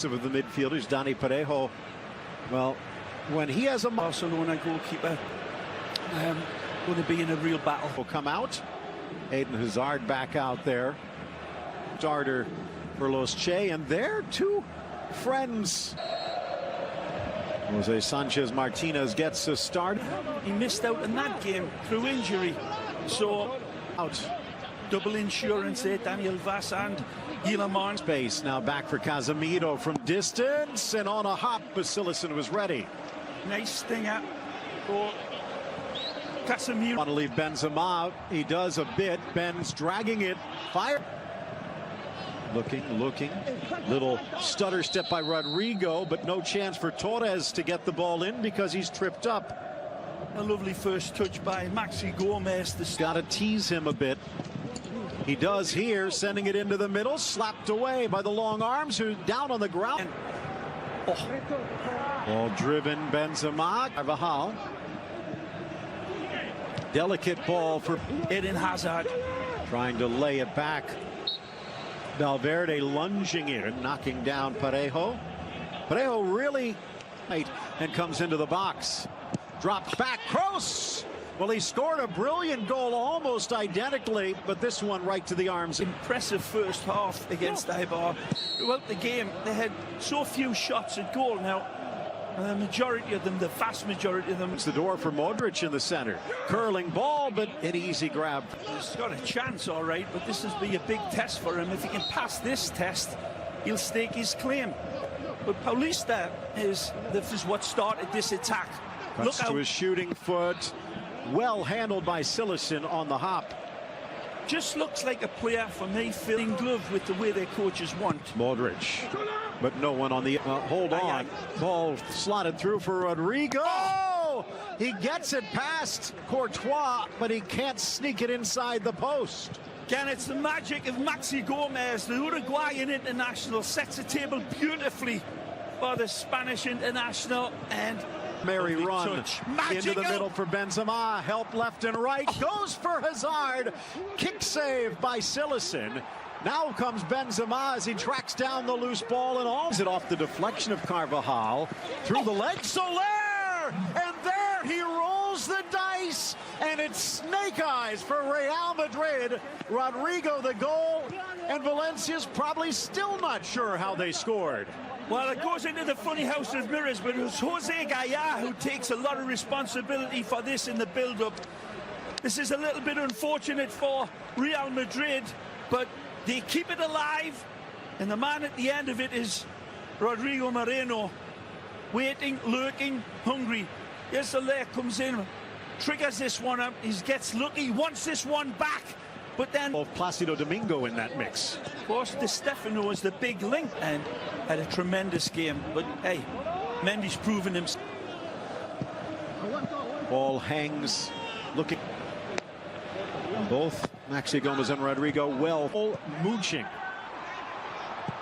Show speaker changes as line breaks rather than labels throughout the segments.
Of the midfielders, Dani Parejo. Well, when he has a
Barcelona goalkeeper going to be in a real battle.
Will come out. Eden Hazard back out there. Starter for Los Che, and their two friends. Jose Sanchez Martinez gets a start.
He missed out in that game through injury, so
out.
Double insurance there, Daniel Vass and Guillermo.
Space now back for Casemiro from distance, and on a hop, Basilicin was ready.
Nice stinger for Casemiro.
Want to leave Benzema out. He does a bit. Ben's dragging it. Fire. Looking. Little stutter step by Rodrigo, but no chance for Torres to get the ball in because he's tripped up.
A lovely first touch by Maxi Gomez.
Got to tease him a bit. He does here, sending it into the middle, slapped away by the long arms, who down on the ground. Ball driven, Benzema. Carvajal. Delicate ball for
Eden Hazard.
Trying to lay it back. Valverde lunging in, knocking down Parejo. Parejo really and comes into the box. Drops back, Kroos. Well, he scored a brilliant goal almost identically, but this one right to the arms.
Impressive first half against Eibar. Throughout the game, they had so few shots at goal. Now, the majority of them, the vast majority of them.
It's the door for Modric in the center. Curling ball, but an easy grab.
He's got a chance, all right, but this has been a big test for him. If he can pass this test, he'll stake his claim. But Paulista this is what started this attack.
Cuts to his shooting foot. Well handled by Silicin on the hop.
Just looks like a player for me filling glove with the way their coaches want.
Modric, but no one on the hold on. Ball slotted through for Rodrigo. Oh! He gets it past Courtois, but he can't sneak it inside the post.
Again, it's the magic of Maxi Gomez, the Uruguayan international, sets the table beautifully for the Spanish international, and
Mary run into the middle for Benzema. Help left and right. Goes for Hazard. Kick save by Silicin. Now comes Benzema as he tracks down the loose ball and alls it off the deflection of Carvajal. Through the legs, Soler! And there he rolls the dice. And it's snake eyes for Real Madrid. Rodrigo the goal. And Valencia's probably still not sure how they scored.
Well, it goes into the funny house of mirrors, but it was Jose Gaya who takes a lot of responsibility for this in the build-up. This is a little bit unfortunate for Real Madrid, but they keep it alive, and the man at the end of it is Rodrigo Moreno, waiting, lurking, hungry. Yes, Soler comes in, triggers this one up, he gets lucky, wants this one back. But then
Placido Domingo in that mix.
Of course, Di Stefano is the big link and had a tremendous game. But hey, Mendy's proven himself.
Ball hangs, looking. Both Maxi Gomez and Rodrigo well mooching.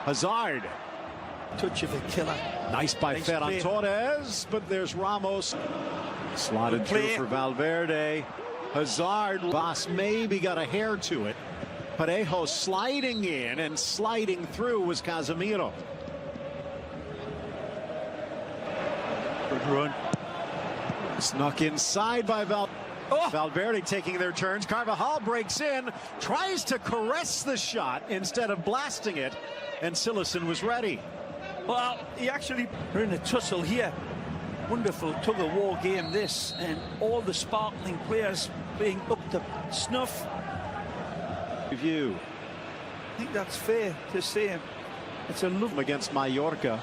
Hazard.
Touch of a killer.
Nice by Ferran Torres, but there's Ramos. Slotted through for Valverde. Hazard, Boss maybe got a hair to it. Parejo sliding in and sliding through was Casemiro. Good run. Snuck inside by Valverde taking their turns. Carvajal breaks in, tries to caress the shot instead of blasting it, and Silicin was ready.
Well, he actually, we're in a tussle here. Wonderful tug-of-war game this, and all the sparkling players being up to snuff.
Review.
I think that's fair to say. It's a look
against Mallorca.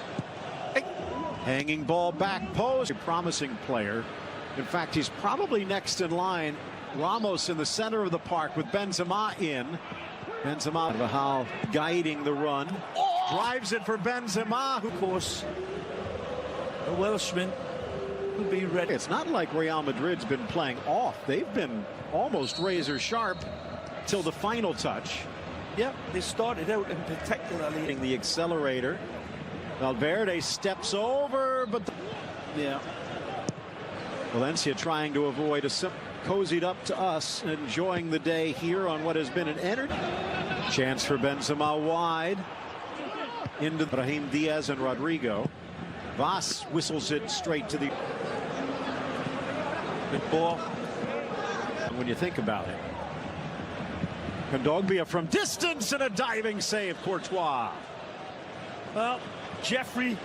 Hanging ball back post. A promising player. In fact, he's probably next in line. Ramos in the center of the park with Benzema in. Benzema, Carvajal guiding the run. Drives it for Benzema, who,
of course, the Welshman will be ready.
It's not like Real Madrid's been playing off. They've been almost razor sharp till the final touch.
Yeah, they started out in particularly
hitting the accelerator. Valverde steps over, but yeah. Valencia trying to avoid a cozied up to us, enjoying the day here on what has been an energy. Chance for Benzema wide. into Brahim Diaz and Rodrigo. Vaz whistles it straight to the good ball. When you think about it, Kondogbia from distance and a diving save. Courtois.
Well, Jeffrey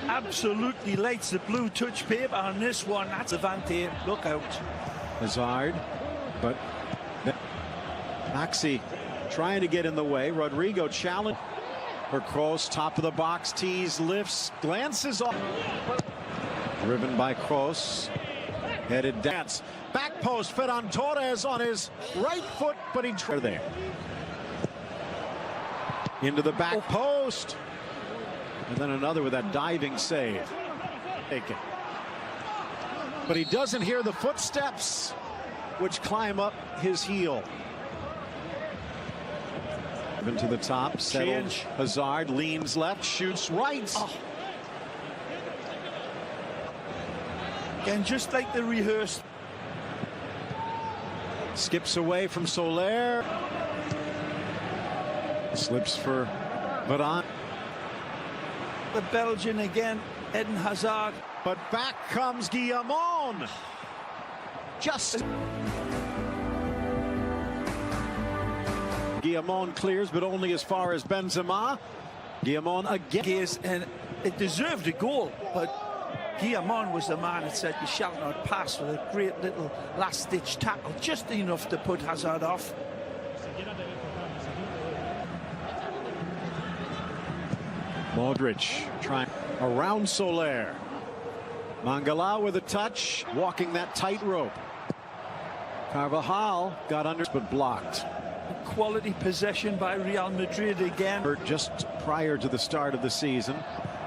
absolutely lights the blue touch paper on this one. That's Avante. Look out.
Hazard, but Maxi trying to get in the way. Rodrigo challenge. Her cross, top of the box, tees, lifts, glances off. Driven by Kroos. Headed dance. Back post, Ferran Torres on his right foot, but he tried there. Into the back post. And then another with that diving save. Take it. But he doesn't hear the footsteps, which climb up his heel. Into the top, settled. Hazard leans left, shoots right. Oh.
And just like the rehearsed.
Skips away from Soler. Slips for Varane.
The Belgian again, Eden Hazard.
But back comes Guillamon. Just. Guillamon clears, but only as far as Benzema. Guillamon again.
And it deserved a goal, but Guillamon was the man that said, "You shall not pass," with a great little last-ditch tackle, just enough to put Hazard off.
Modric trying around Soler. Mangala with a touch, walking that tightrope. Carvajal got under, but blocked.
Quality possession by Real Madrid again.
Just prior to the start of the season.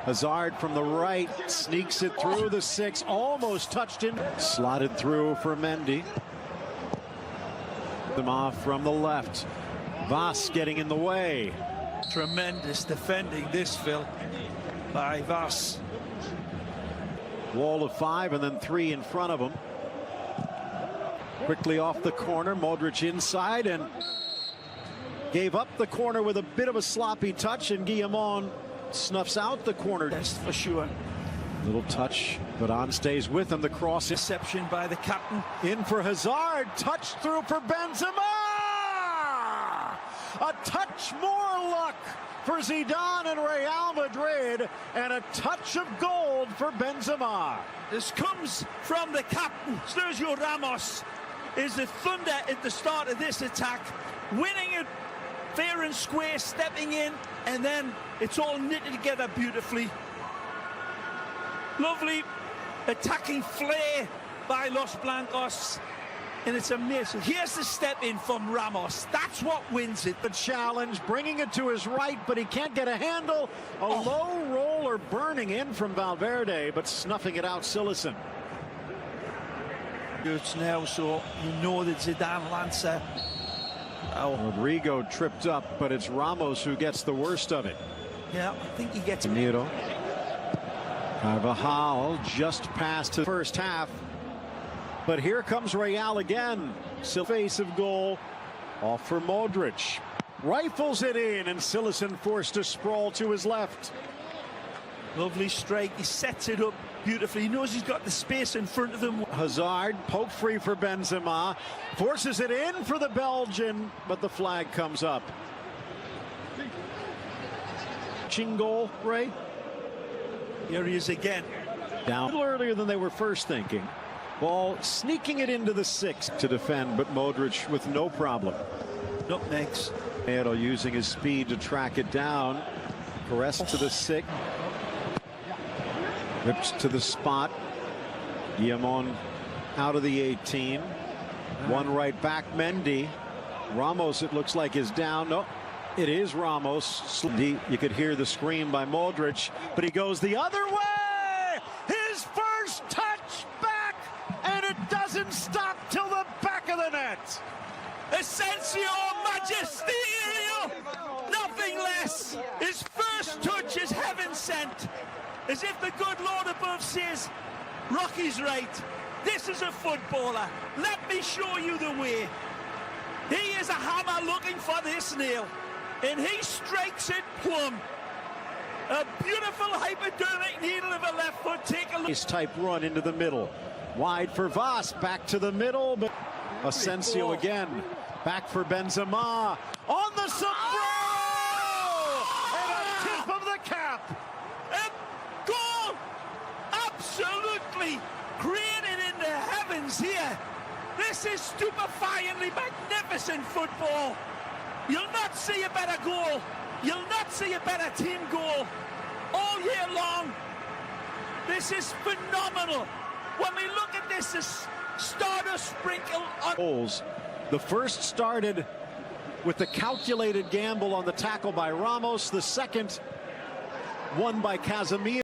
Hazard from the right sneaks it through the six, almost touched in. Slotted through for Mendy. Them off from the left. Vaz getting in the way.
Tremendous defending this, Phil, by Vaz.
Wall of 5 and then 3 in front of him. Quickly off the corner, Modric inside and gave up the corner with a bit of a sloppy touch, and Guillamon snuffs out the corner.
Yes, for sure.
Little touch, but on stays with him. The cross.
Reception by the captain.
In for Hazard. Touch through for Benzema. A touch more luck for Zidane and Real Madrid, and a touch of gold for Benzema.
This comes from the captain. Sergio Ramos is the thunder at the start of this attack, winning it fair and square, stepping in, and then it's all knitted together beautifully. Lovely attacking flair by Los Blancos, and it's amazing. Here's the step in from Ramos. That's what wins it.
The challenge, bringing it to his right, but he can't get a handle. A low roller burning in from Valverde, but snuffing it out, Silesen.
It's now, so you know that Zidane Lancer.
Rodrigo tripped up, but it's Ramos who gets the worst of it.
Yeah, I think he gets it.
Miro. Carvajal just past the first half. But here comes Real again. Face of goal. Off for Modric. Rifles it in, and Silesen forced to sprawl to his left.
Lovely strike. He sets it up beautifully. He knows he's got the space in front of him.
Hazard, poke free for Benzema. Forces it in for the Belgian, but the flag comes up. Goal, Ray.
Here he is again.
Down a little earlier than they were first thinking. Ball sneaking it into the 6 to defend, but Modric with no problem.
Nutmegs.
Edo using his speed to track it down. Caress to the 6. Rips to the spot. Guillamon out of the 18. One right back, Mendy. Ramos, it looks like, is down. No, it is Ramos. You could hear the scream by Modric, but he goes the other way. His first touch back, and it doesn't stop till the back of the net.
Asensio Magisterio, nothing less. His first touch is heaven sent. As if the good Lord above says, Rocky's right. This is a footballer. Let me show you the way. He is a hammer looking for this nail. and he strikes it plumb. A beautiful hypodermic needle of a left foot. Take a look.
Nice type run into the middle. Wide for Voss, back to the middle, but Asensio again. Back for Benzema. On the sombrero! And a tip of the cap.
A goal! Absolutely created in the heavens here. This is stupefyingly magnificent football. You'll not see a better goal. You'll not see a better team goal all year long. This is phenomenal. When we look at this, this stardust sprinkle on
goals. The first started with the calculated gamble on the tackle by Ramos. The second won by Casemiro.